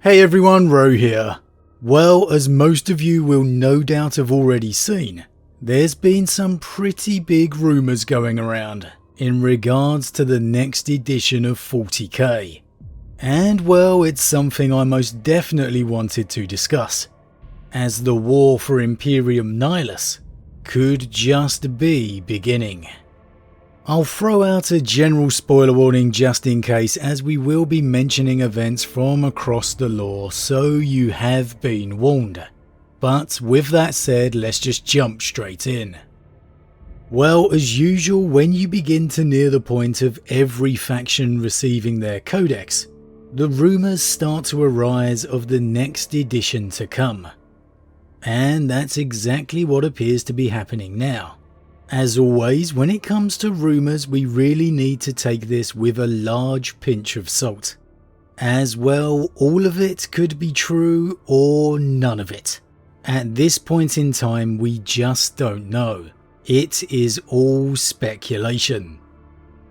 Hey everyone, Rho here. Well, as most of you will no doubt have already seen, there's been some pretty big rumours going around in regards to the next edition of 40k. And well, it's something I most definitely wanted to discuss, as the war for Imperium Nihilus could just be beginning. I'll throw out a general spoiler warning just in case, as we will be mentioning events from across the lore, so you have been warned. But with that said, let's just jump straight in. Well, as usual, when you begin to near the point of every faction receiving their codex, the rumours start to arise of the next edition to come. And that's exactly what appears to be happening now. As always, when it comes to rumours, we really need to take this with a large pinch of salt. As well, all of it could be true or none of it. At this point in time, we just don't know. It is all speculation.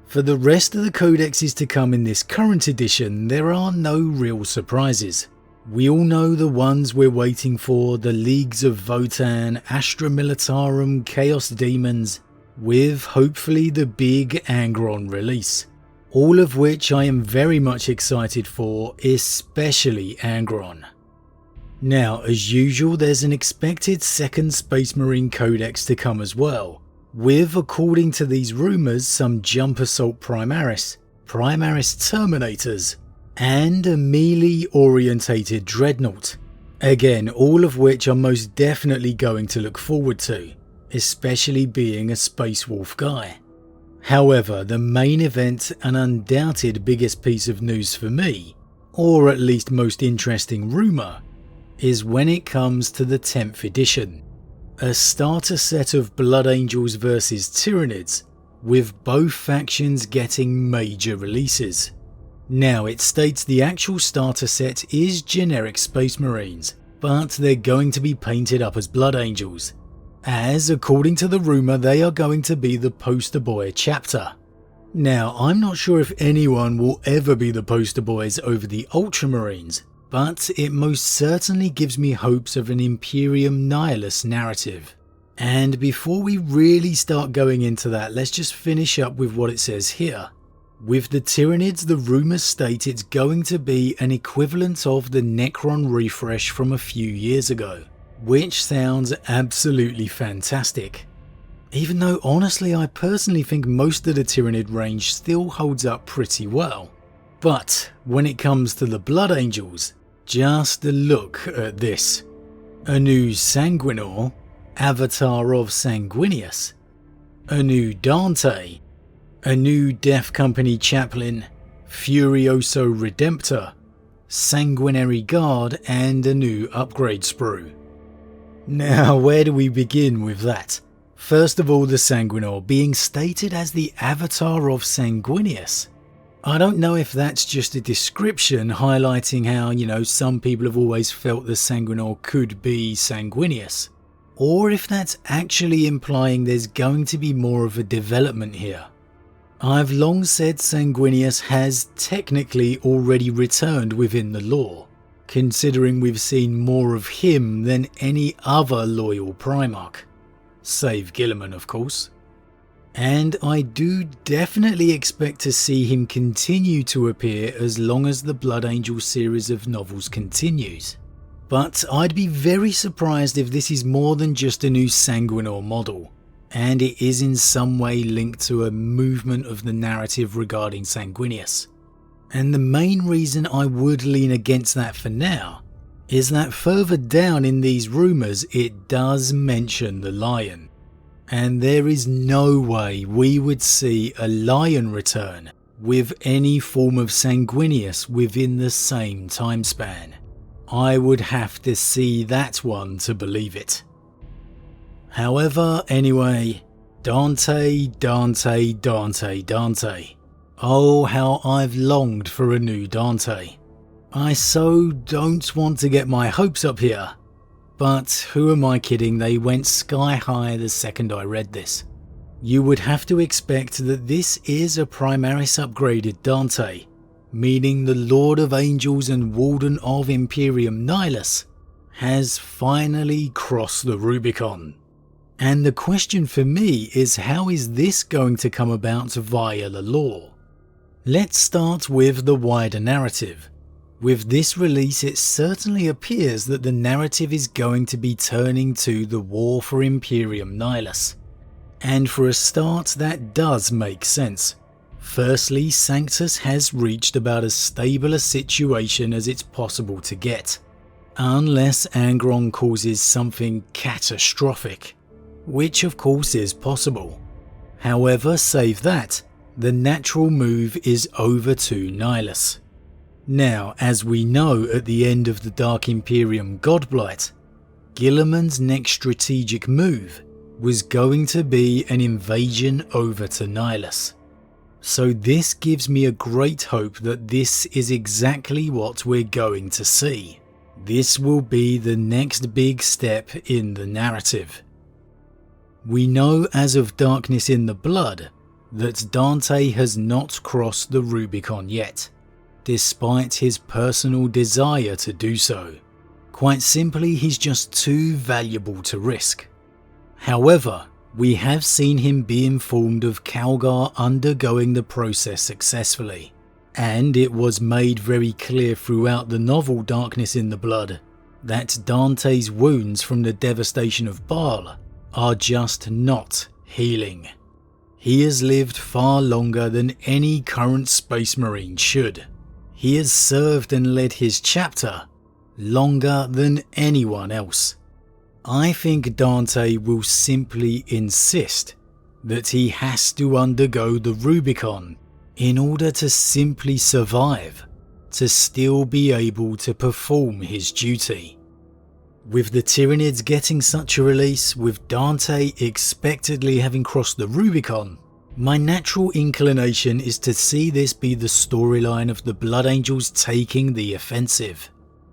For the rest of the codexes to come in this current edition, there are no real surprises. We all know the ones we're waiting for: the Leagues of Votan, Astra Militarum, Chaos Demons, with hopefully the big Angron release. All of which I am very much excited for, especially Angron. Now, as usual, there's an expected second Space Marine Codex to come as well, with, according to these rumours, some Jump Assault Primaris, Primaris Terminators, and a melee-orientated Dreadnought. Again, all of which I'm most definitely going to look forward to, especially being a Space Wolf guy. However, the main event and undoubted biggest piece of news for me, or at least most interesting rumour, is when it comes to the 10th edition. A starter set of Blood Angels vs Tyranids, with both factions getting major releases. Now, it states the actual starter set is generic Space Marines, but they're going to be painted up as Blood Angels, as according to the rumour they are going to be the poster boy chapter. Now, I'm not sure if anyone will ever be the poster boys over the Ultramarines, but it most certainly gives me hopes of an Imperium Nihilus narrative. And before we really start going into that, let's just finish up with what it says here. With the Tyranids, the rumours state it's going to be an equivalent of the Necron refresh from a few years ago, which sounds absolutely fantastic. Even though honestly I personally think most of the Tyranid range still holds up pretty well. But when it comes to the Blood Angels, just look at this. A new Sanguinor, Avatar of Sanguinius, a new Dante, a new Death Company Chaplain, Furioso Redemptor, Sanguinary Guard, and a new upgrade sprue. Now, where do we begin with that? First of all, the Sanguinor being stated as the Avatar of Sanguinius. I don't know if that's just a description highlighting how, some people have always felt the Sanguinor could be Sanguinius, or if that's actually implying there's going to be more of a development here. I've long said Sanguinius has technically already returned within the lore, considering we've seen more of him than any other loyal Primarch. Save Guilliman, of course. And I do definitely expect to see him continue to appear as long as the Blood Angel series of novels continues. But I'd be very surprised if this is more than just a new Sanguinor model, and it is in some way linked to a movement of the narrative regarding Sanguinius. And the main reason I would lean against that for now is that further down in these rumours it does mention the Lion, and there is no way we would see a Lion return with any form of Sanguinius within the same time span. I would have to see that one to believe it. However, anyway, Dante. Oh, how I've longed for a new Dante. I so don't want to get my hopes up here, but who am I kidding, they went sky high the second I read this. You would have to expect that this is a Primaris upgraded Dante, meaning the Lord of Angels and Warden of Imperium Nihilus has finally crossed the Rubicon. And the question for me is, how is this going to come about via the lore? Let's start with the wider narrative. With this release, it certainly appears that the narrative is going to be turning to the war for Imperium Nihilus. And for a start, that does make sense. Firstly, Sanctus has reached about as stable a situation as it's possible to get, unless Angron causes something catastrophic, which of course is possible. However, save that, the natural move is over to Nihilus. Now, as we know at the end of the Dark Imperium Godblight, Guilliman's next strategic move was going to be an invasion over to Nihilus. So this gives me a great hope that this is exactly what we're going to see. This will be the next big step in the narrative. We know as of Darkness in the Blood that Dante has not crossed the Rubicon yet, despite his personal desire to do so. Quite simply, he's just too valuable to risk. However, we have seen him be informed of Calgar undergoing the process successfully, and it was made very clear throughout the novel Darkness in the Blood that Dante's wounds from the devastation of Baal are just not healing. He has lived far longer than any current Space Marine should. He has served and led his chapter longer than anyone else. I think Dante will simply insist that he has to undergo the Rubicon in order to simply survive, to still be able to perform his duty. With the Tyranids getting such a release, with Dante expectedly having crossed the Rubicon, my natural inclination is to see this be the storyline of the Blood Angels taking the offensive,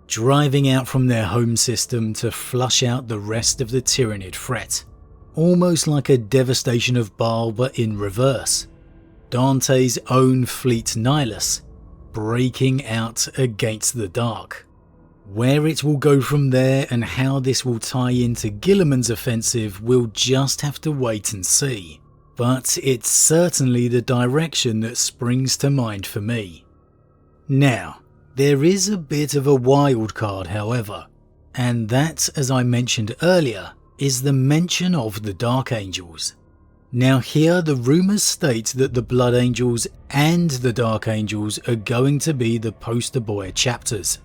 driving out from their home system to flush out the rest of the Tyranid threat, almost like a devastation of Baal but in reverse. Dante's own fleet Nihilus breaking out against the dark. Where it will go from there and how this will tie into Guilliman's offensive, we'll just have to wait and see. But it's certainly the direction that springs to mind for me. Now, there is a bit of a wild card, however, and that, as I mentioned earlier, is the mention of the Dark Angels. Now here the rumours state that the Blood Angels and the Dark Angels are going to be the poster boy chapters,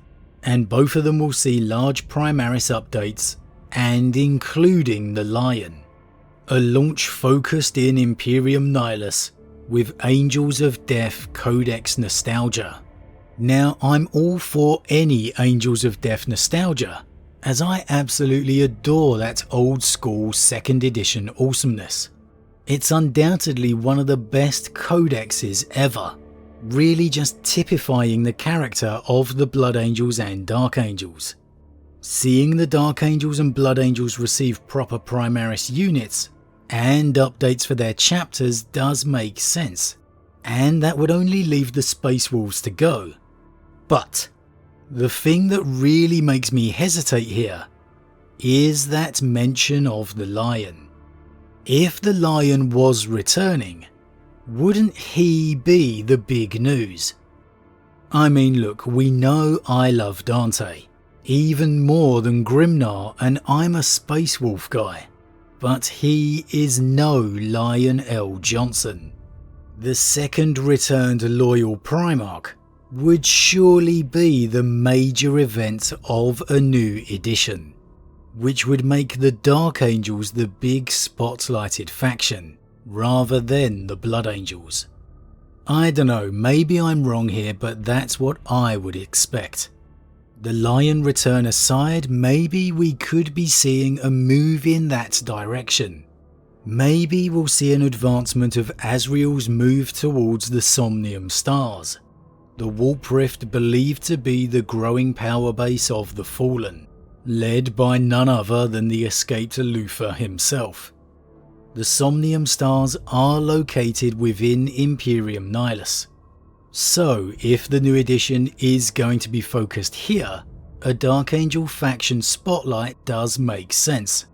and both of them will see large Primaris updates, and including the Lion. A launch focused in Imperium Nihilus with Angels of Death Codex nostalgia. Now I'm all for any Angels of Death nostalgia, as I absolutely adore that old school 2nd edition awesomeness. It's undoubtedly one of the best codexes ever, really just typifying the character of the Blood Angels and Dark Angels. Seeing the Dark Angels and Blood Angels receive proper Primaris units and updates for their chapters does make sense, and that would only leave the Space Wolves to go. But the thing that really makes me hesitate here is that mention of the Lion. If the Lion was returning, wouldn't he be the big news? I mean, look, we know I love Dante, even more than Grimnar, and I'm a Space Wolf guy, but he is no Lion L. Johnson. The second returned loyal Primarch would surely be the major event of a new edition, which would make the Dark Angels the big spotlighted faction, rather than the Blood Angels. I dunno, maybe I'm wrong here, but that's what I would expect. The Lion return aside, maybe we could be seeing a move in that direction. Maybe we'll see an advancement of Azrael's move towards the Somnium Stars, the Warp Rift believed to be the growing power base of the Fallen, led by none other than the escaped Luthor himself. The Somnium Stars are located within Imperium Nihilus. So if the new edition is going to be focused here, a Dark Angel faction spotlight does make sense.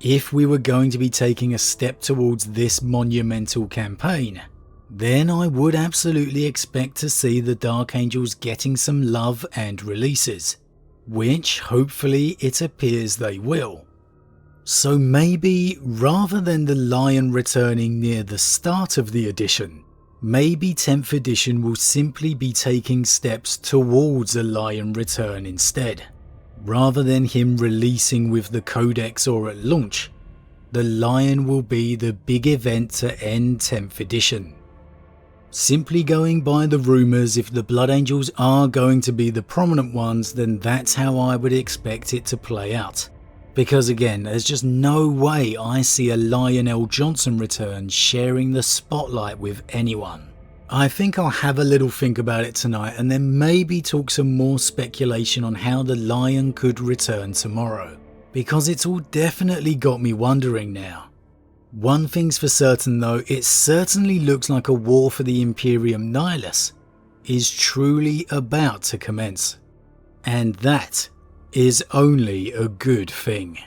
If we were going to be taking a step towards this monumental campaign, then I would absolutely expect to see the Dark Angels getting some love and releases, which hopefully it appears they will. So maybe rather than the Lion returning near the start of the edition, maybe 10th edition will simply be taking steps towards a Lion return instead. Rather than him releasing with the Codex or at launch, the Lion will be the big event to end 10th edition. Simply going by the rumours, if the Blood Angels are going to be the prominent ones, then that's how I would expect it to play out. Because again, there's just no way I see a Lionel Johnson return sharing the spotlight with anyone. I think I'll have a little think about it tonight and then maybe talk some more speculation on how the Lion could return tomorrow, because it's all definitely got me wondering now. One thing's for certain though, it certainly looks like a war for the Imperium Nihilus is truly about to commence. And that is only a good thing.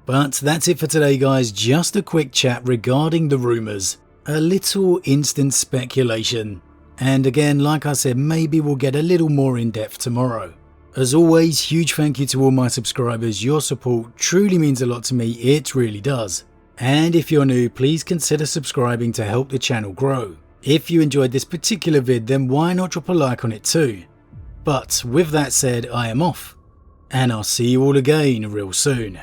But that's it for today guys, just a quick chat regarding the rumours, a little instant speculation, and again like I said, maybe we'll get a little more in depth tomorrow. As always, huge thank you to all my subscribers, your support truly means a lot to me, it really does. And if you're new, please consider subscribing to help the channel grow. If you enjoyed this particular vid, then why not drop a like on it too. But with that said, I am off, and I'll see you all again real soon.